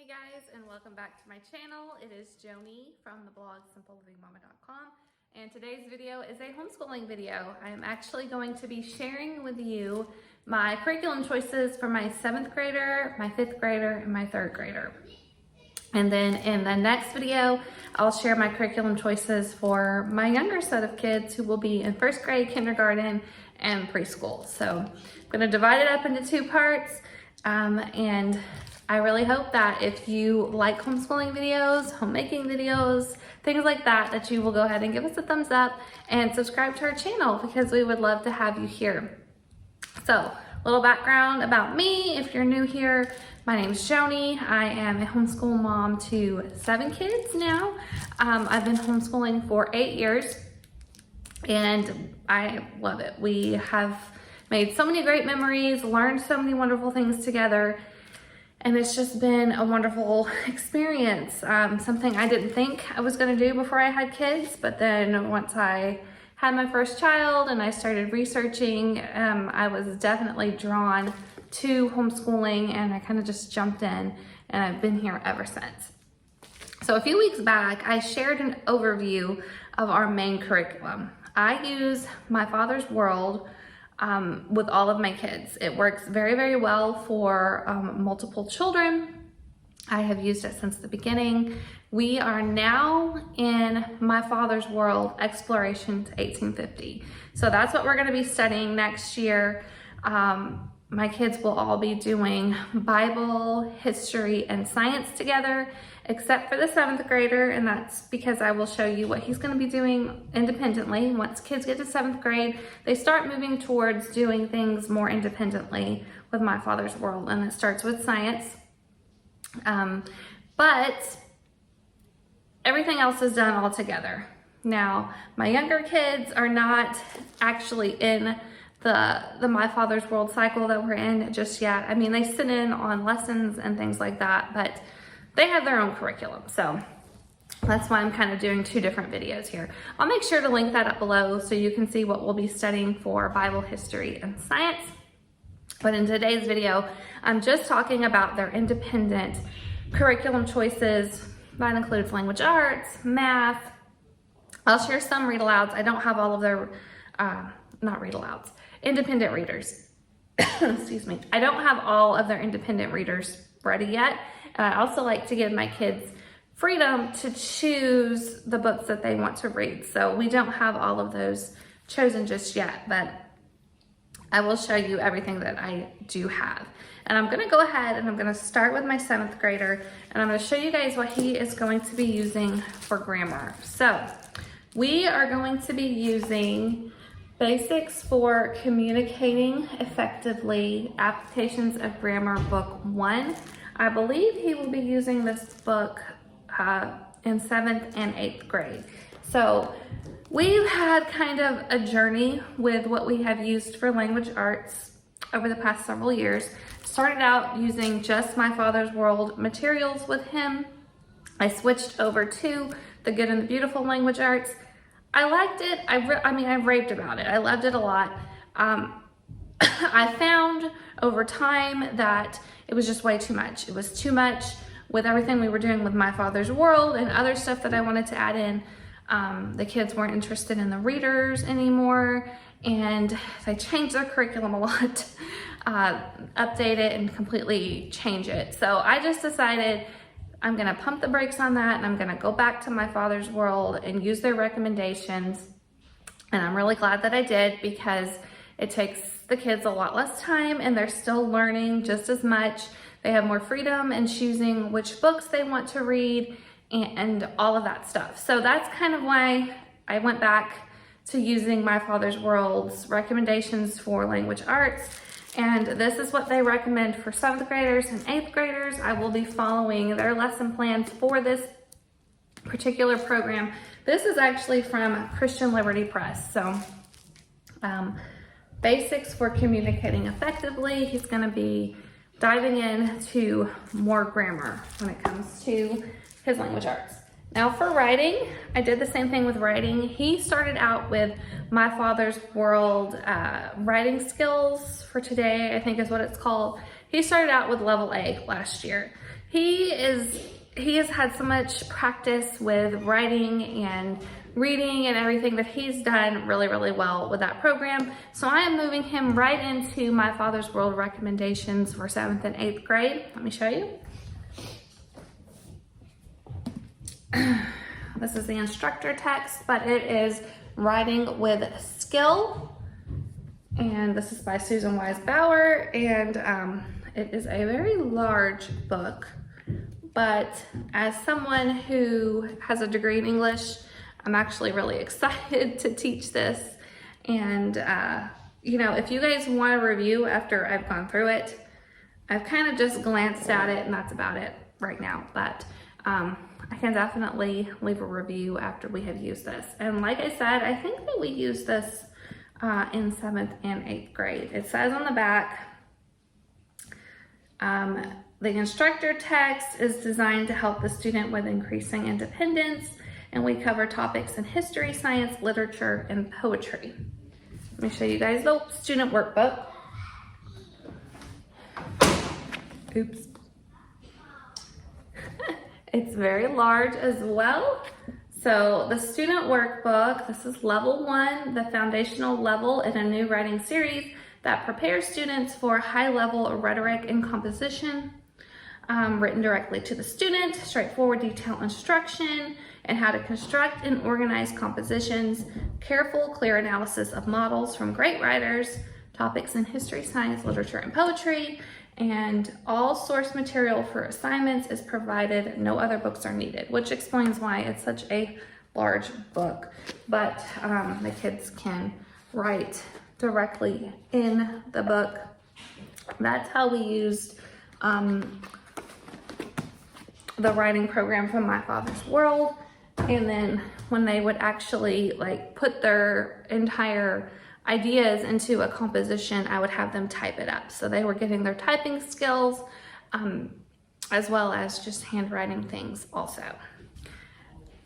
Hey guys, and welcome back to my channel. It is Joni from the blog simplelivingmama.com, and today's video is a homeschooling video. I am actually going to be sharing with you my curriculum choices for my 7th grader, my 5th grader, and my 3rd grader. And then in the next video, I'll share my curriculum choices for my younger set of kids who will be in 1st grade, kindergarten, and preschool. So I'm going to divide it up into 2 parts, and I really hope that if you like homeschooling videos, homemaking videos, things like that, that you will go ahead and give us a thumbs up and subscribe to our channel because we would love to have you here. So, a little background about me. If you're new here, my name is Joni. I am a homeschool mom to 7 kids now. I've been homeschooling for 8 years and I love it. We have made so many great memories, learned so many wonderful things together. And it's just been a wonderful experience. Something I didn't think I was gonna do before I had kids, but then once I had my first child and I started researching, I was definitely drawn to homeschooling and I kind of just jumped in and I've been here ever since. So a few weeks back, I shared an overview of our main curriculum. I use My Father's World with all of my kids. It works very, very well for multiple children. I have used it since the beginning. We are now in My Father's World Exploration to 1850. So that's what we're going to be studying next year. My kids will all be doing Bible, history, and science together, except for the 7th grader, and that's because I will show you what he's going to be doing independently. Once kids get to 7th grade, they start moving towards doing things more independently with My Father's World, and it starts with science. But everything else is done all together. Now, my younger kids are not actually in the My Father's World cycle that we're in just yet. I mean, they sit in on lessons and things like that, but they have their own curriculum. So that's why I'm kind of doing 2 different videos here. I'll make sure to link that up below so you can see what we'll be studying for Bible, history, and science. But in today's video, I'm just talking about their independent curriculum choices. That includes language arts, math. I'll share some read-alouds. I don't have all of their, not read-alouds, independent readers. Excuse me. I don't have all of their independent readers ready yet. And I also like to give my kids freedom to choose the books that they want to read. So we don't have all of those chosen just yet, but I will show you everything that I do have. And I'm gonna go ahead and I'm gonna start with my 7th grader and I'm gonna show you guys what he is going to be using for grammar. So we are going to be using Basics for Communicating Effectively, Applications of Grammar, Book 1. I believe he will be using this book in 7th and 8th grade. So we've had kind of a journey with what we have used for language arts over the past several years. Started out using just My Father's World materials with him. I switched over to the Good and the Beautiful language arts. I liked it. I mean, I raved about it. I loved it a lot. I found over time that it was just way too much. It was too much with everything we were doing with My Father's World and other stuff that I wanted to add in. The kids weren't interested in the readers anymore, and they changed their curriculum a lot, update it and completely change it. So I just decided I'm gonna pump the brakes on that and I'm gonna go back to My Father's World and use their recommendations. And I'm really glad that I did because it takes the kids a lot less time and they're still learning just as much. They have more freedom in choosing which books they want to read and all of that stuff. So that's kind of why I went back to using My Father's World's recommendations for language arts. And this is what they recommend for 7th graders and 8th graders. I will be following their lesson plans for this particular program. This is actually from Christian Liberty Press. So Basics for Communicating Effectively. He's going to be diving into more grammar when it comes to his language arts. Now for writing, I did the same thing with writing. He started out with My Father's World writing skills for today, I think is what it's called. He started out with level A last year. he has had so much practice with writing and reading and everything that he's done really, really well with that program. So I am moving him right into My Father's World recommendations for 7th and 8th grade. Let me show you. This is the instructor text, but it is Writing with Skill. And this is by Susan Wise Bauer. And it is a very large book. But as someone who has a degree in English, I'm actually really excited to teach this. And, you know, if you guys want a review after I've gone through it, I've kind of just glanced at it and that's about it right now. But I can definitely leave a review after we have used this. And like I said, I think that we use this in 7th and 8th grade. It says on the back, the instructor text is designed to help the student with increasing independence, and we cover topics in history, science, literature, and poetry. Let me show you guys the student workbook. Oops. It's very large as well. So the student workbook, this is level 1, the foundational level in a new writing series that prepares students for high level rhetoric and composition. Written directly to the student, straightforward detailed instruction, and how to construct and organize compositions, careful, clear analysis of models from great writers, topics in history, science, literature, and poetry, and all source material for assignments is provided. No other books are needed, which explains why it's such a large book. But the kids can write directly in the book. That's how we used the writing program from My Father's World. And then when they would actually like put their entire ideas into a composition, I would have them type it up. So they were getting their typing skills as well as just handwriting things also.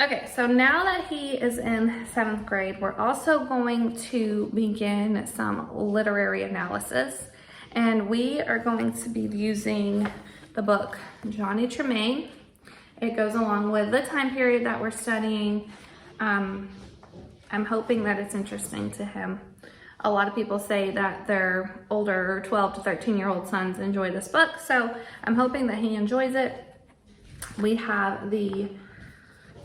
Okay, so now that he is in 7th grade, we're also going to begin some literary analysis. And we are going to be using the book Johnny Tremain. It goes along with the time period that we're studying. I'm hoping that it's interesting to him. A lot of people say that their older 12 to 13-year-old sons enjoy this book, so I'm hoping that he enjoys it. We have the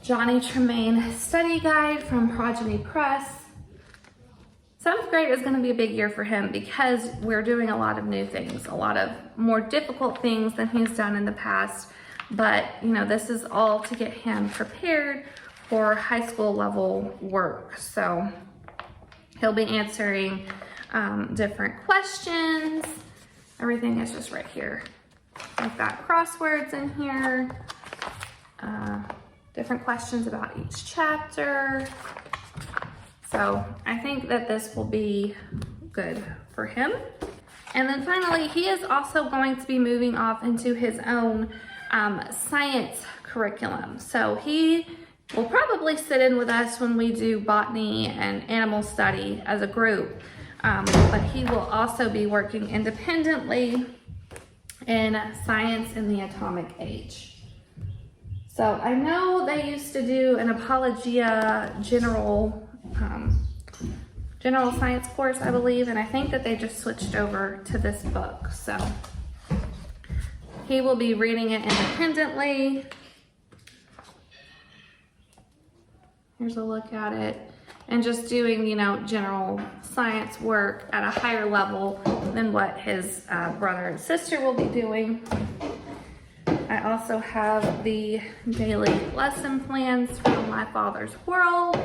Johnny Tremain study guide from Progeny Press. 7th grade is going to be a big year for him because we're doing a lot of new things, a lot of more difficult things than he's done in the past. But, you know, this is all to get him prepared for high school level work. So he'll be answering different questions. Everything is just right here. I've got crosswords in here, different questions about each chapter. So I think that this will be good for him. And then finally, he is also going to be moving off into his own science curriculum. So he will probably sit in with us when we do botany and animal study as a group, but he will also be working independently in science in the atomic age. So I know they used to do an Apologia general science course, I believe, and I think that they just switched over to this book. So he will be reading it independently. Here's a look at it. And just doing, you know, general science work at a higher level than what his brother and sister will be doing. I also have the daily lesson plans from My Father's World.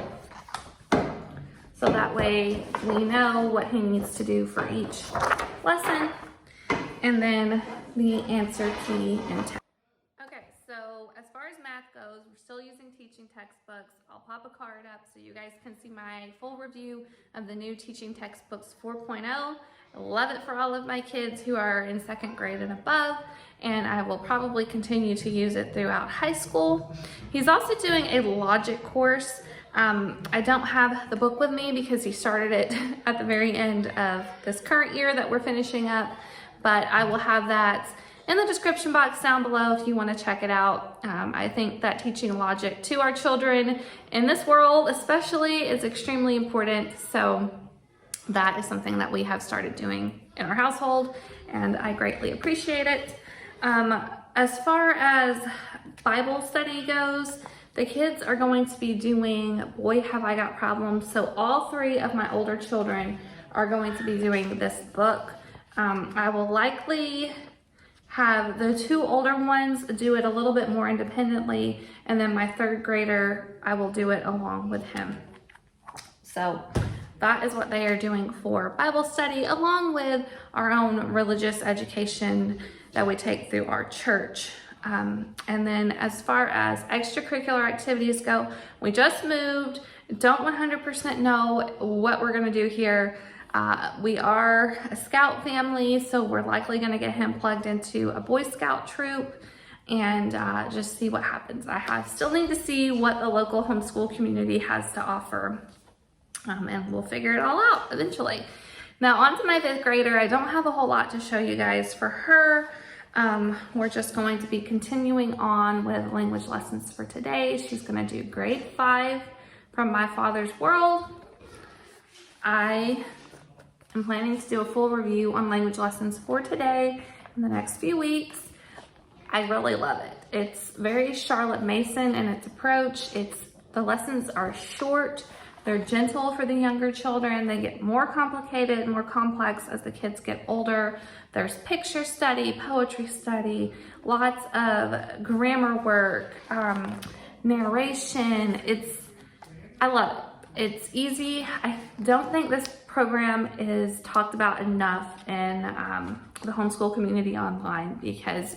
So that way we know what he needs to do for each lesson. And then the answer key and text. Okay, so as far as math goes, we're still using teaching textbooks. I'll pop a card up so you guys can see my full review of the new teaching textbooks 4.0. I love it for all of my kids who are in 2nd grade and above, and I will probably continue to use it throughout high school. He's also doing a logic course. I don't have the book with me because he started it at the very end of this current year that we're finishing up, but I will have that in the description box down below if you want to check it out. I think that teaching logic to our children in this world especially is extremely important. So that is something that we have started doing in our household, and I greatly appreciate it. As far as Bible study goes, the kids are going to be doing Boy Have I Got Problems. So all 3 of my older children are going to be doing this book. I will likely have the 2 older ones do it a little bit more independently, and then my 3rd grader, I will do it along with him. So that is what they are doing for Bible study, along with our own religious education that we take through our church. And then as far as extracurricular activities go, we just moved, don't 100% know what we're gonna do here. We are a Scout family, so we're likely gonna get him plugged into a Boy Scout troop and just see what happens. Still need to see what the local homeschool community has to offer. And we'll figure it all out eventually. Now on to my 5th grader. I don't have a whole lot to show you guys for her. We're just going to be continuing on with language lessons for today. She's going to do grade 5 from My Father's World. I am planning to do a full review on language lessons for today in the next few weeks. I really love it. It's very Charlotte Mason in its approach. The lessons are short. They're gentle for the younger children. They get more complicated, more complex as the kids get older. There's picture study, poetry study, lots of grammar work, narration. I love it. It's easy. I don't think this program is talked about enough in the homeschool community online because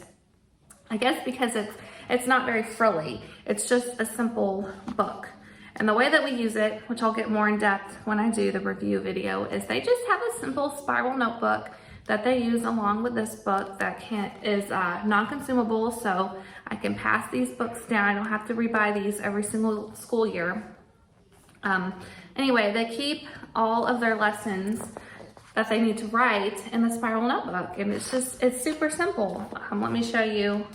it's not very frilly. It's just a simple book. And the way that we use it, which I'll get more in depth when I do the review video, is they just have a simple spiral notebook that they use along with this book that is non-consumable, so I can pass these books down. I don't have to rebuy these every single school year. Anyway, they keep all of their lessons that they need to write in the spiral notebook, and it's super simple. Let me show you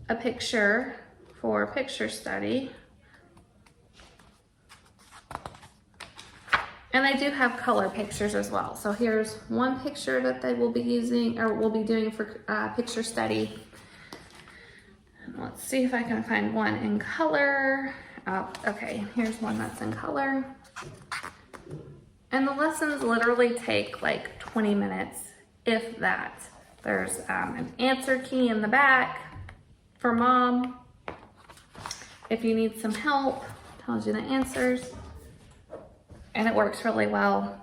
a picture for picture study. And I do have color pictures as well. So here's one picture that they will be using or will be doing for picture study. Let's see if I can find one in color. Oh, okay, here's one that's in color. And the lessons literally take like 20 minutes, if that. There's an answer key in the back for mom. If you need some help, tells you the answers. And it works really well.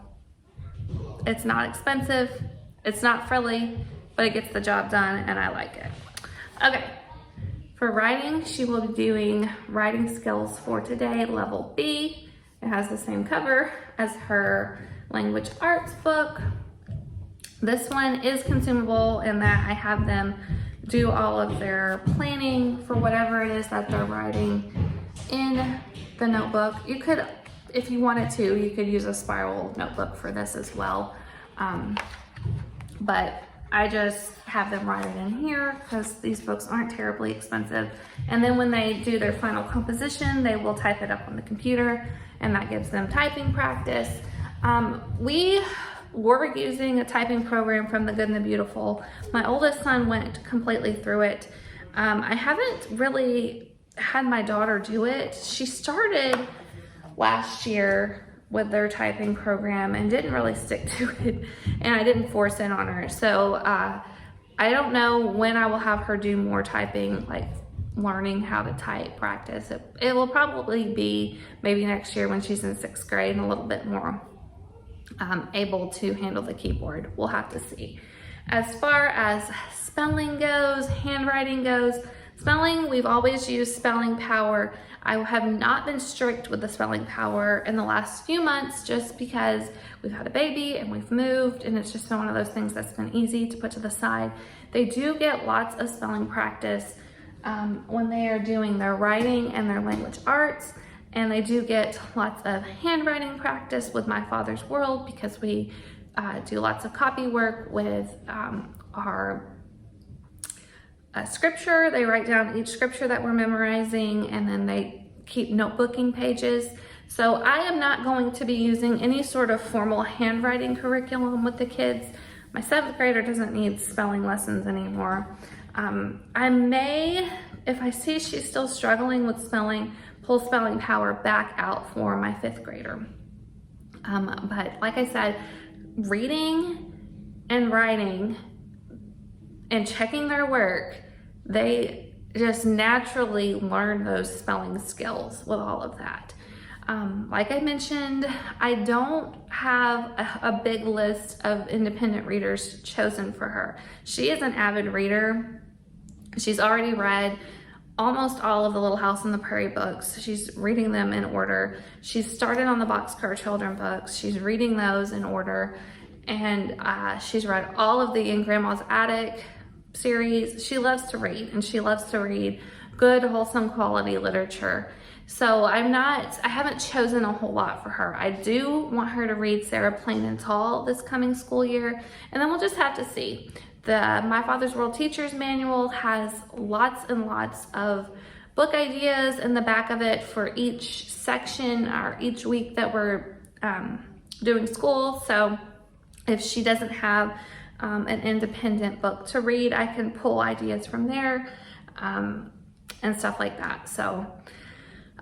It's not expensive, it's not frilly, but it gets the job done and I like it. Okay, for writing, she will be doing writing skills for today, level B. It has the same cover as her language arts book. This one is consumable in that I have them do all of their planning for whatever it is that they're writing in the notebook. You could, if you wanted to, you could use a spiral notebook for this as well. But I just have them write it in here because these books aren't terribly expensive. And then when they do their final composition, they will type it up on the computer and that gives them typing practice. We were using a typing program from The Good and the Beautiful. My oldest son went completely through it. I haven't really had my daughter do it. She started last year with their typing program and didn't really stick to it, and I didn't force it on her. So I don't know when I will have her do more typing, like learning how to type practice. It will probably be maybe next year when she's in 6th grade and a little bit more able to handle the keyboard. We'll have to see. As far as spelling goes, handwriting goes, spelling, we've always used Spelling Power. I have not been strict with the Spelling Power in the last few months just because we've had a baby and we've moved, and it's just been one of those things that's been easy to put to the side. They do get lots of spelling practice when they are doing their writing and their language arts, and they do get lots of handwriting practice with My Father's World because we do lots of copy work with our a scripture. They write down each scripture that we're memorizing, and then they keep notebooking pages. So I am not going to be using any sort of formal handwriting curriculum with the kids. My 7th grader doesn't need spelling lessons anymore. I may, if I see she's still struggling with spelling, pull Spelling Power back out for my 5th grader. But like I said, reading and writing and checking their work, they just naturally learn those spelling skills with all of that. Like I mentioned, I don't have a big list of independent readers chosen for her. She is an avid reader. She's already read almost all of the Little House on the Prairie books. She's reading them in order. She's started on the Boxcar Children books. She's reading those in order. And she's read all of the In Grandma's Attic series. She loves to read, and she loves to read good, wholesome, quality literature. So I haven't chosen a whole lot for her. I do want her to read Sarah Plain and Tall this coming school year, and then we'll just have to see. The My Father's World Teacher's Manual has lots and lots of book ideas in the back of it for each section or each week that we're doing school. So if she doesn't have an independent book to read, I can pull ideas from there and stuff like that. So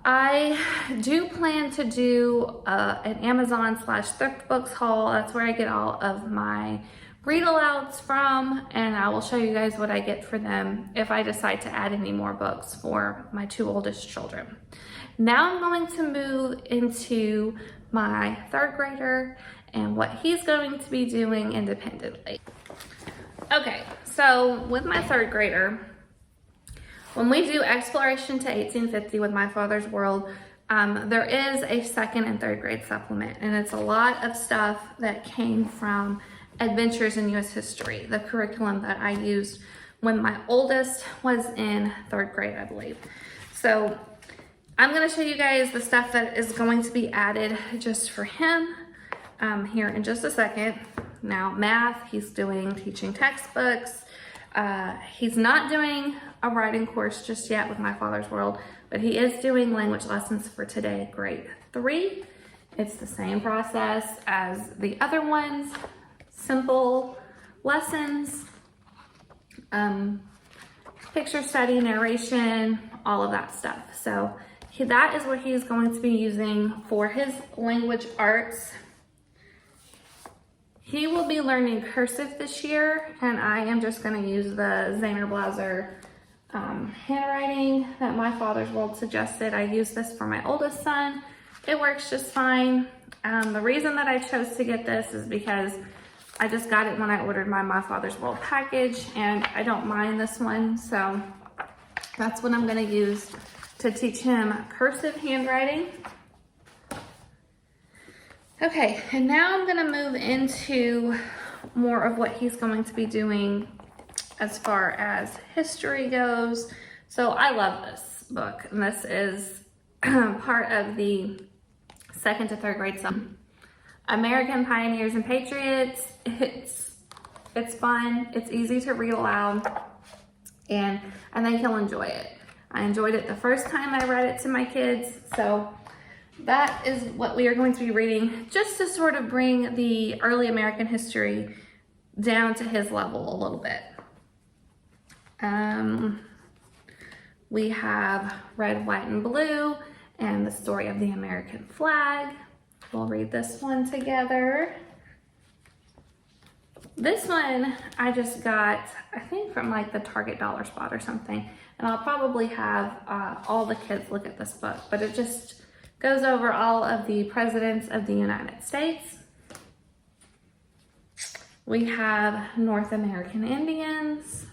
I do plan to do an Amazon/Thrift Books haul. That's where I get all of my read alouds from, and I will show you guys what I get for them if I decide to add any more books for my 2 oldest children. Now I'm going to move into my 3rd grader and what he's going to be doing independently. Okay, so with my 3rd grader, when we do Exploration to 1850 with My Father's World, there is a 2nd and 3rd grade supplement, and it's a lot of stuff that came from Adventures in U.S. History, the curriculum that I used when my oldest was in 3rd grade, I believe. So I'm going to show you guys the stuff that is going to be added just for him here in just a second. Now, math, he's doing teaching textbooks. He's not doing a writing course just yet with My Father's World, but he is doing language lessons for today, grade 3. It's the same process as the other ones, simple lessons, picture study, narration, all of that stuff. So that is what he's going to be using for his language arts. He will be learning cursive this year, and I am just going to use the Zaner Blaser handwriting that My Father's World suggested. I use this for my oldest son. It works just fine. The reason that I chose to get this is because I just got it when I ordered my Father's World package, and I don't mind this one, so that's what I'm going to use to teach him cursive handwriting. Okay, and now I'm going to move into more of what he's going to be doing as far as history goes. So I love this book, and this is part of the 2nd to 3rd grade sum. American Pioneers and Patriots. It's fun, it's easy to read aloud, and I think he'll enjoy it. I enjoyed it the first time I read it to my kids, so that is what we are going to be reading, just to sort of bring the early American history down to his level a little bit. We have Red, White, and Blue, and the story of the American flag. We'll read this one together. This one I just got, I think from like the Target dollar spot or something, and I'll probably have all the kids look at this book, but it just goes over all of the presidents of the United States. We have North American Indians.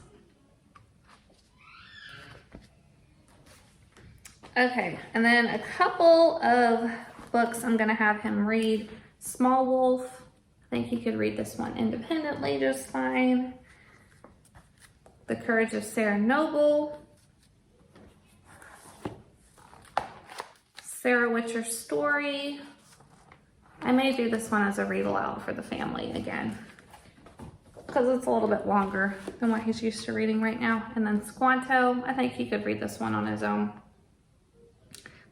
Okay, and then a couple of books I'm gonna have him read. Small Wolf, I think he could read this one independently just fine. The Courage of Sarah Noble. Sarah Witcher's Story. I may do this one as a read aloud for the family again, because because it's a little bit longer than what he's used to reading right now. And then Squanto, I think he could read this one on his own.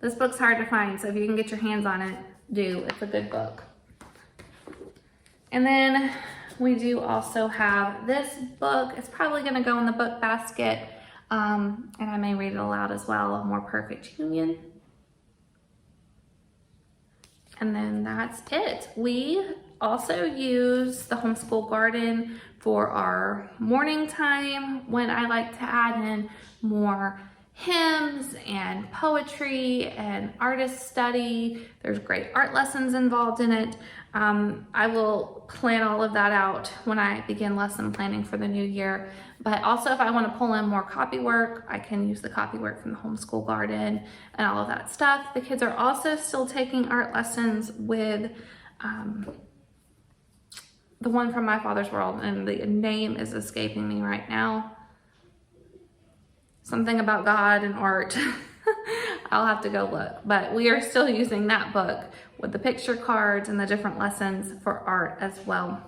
This book's hard to find, so if you can get your hands on it, do. It's a good book. And then we do also have this book. It's probably going to go in the book basket, and I may read it aloud as well, A More Perfect Union. And then that's it. We also use the Homeschool Garden for our morning time when I like to add in more hymns and poetry and artist study. There's great art lessons involved in it. I will plan all of that out when I begin lesson planning for the new year. But also if I want to pull in more copy work, I can use the copy work from the Homeschool Garden and all of that stuff. The kids are also still taking art lessons with the one from My Father's World, and the name is escaping me right now. Something about God and art. I'll have to go look. But we are still using that book with the picture cards and the different lessons for art as well.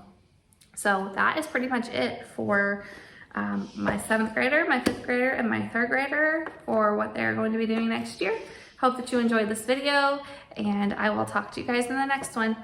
So that is pretty much it for my 7th grader, my 5th grader, and my 3rd grader for what they're going to be doing next year. Hope that you enjoyed this video, and I will talk to you guys in the next one.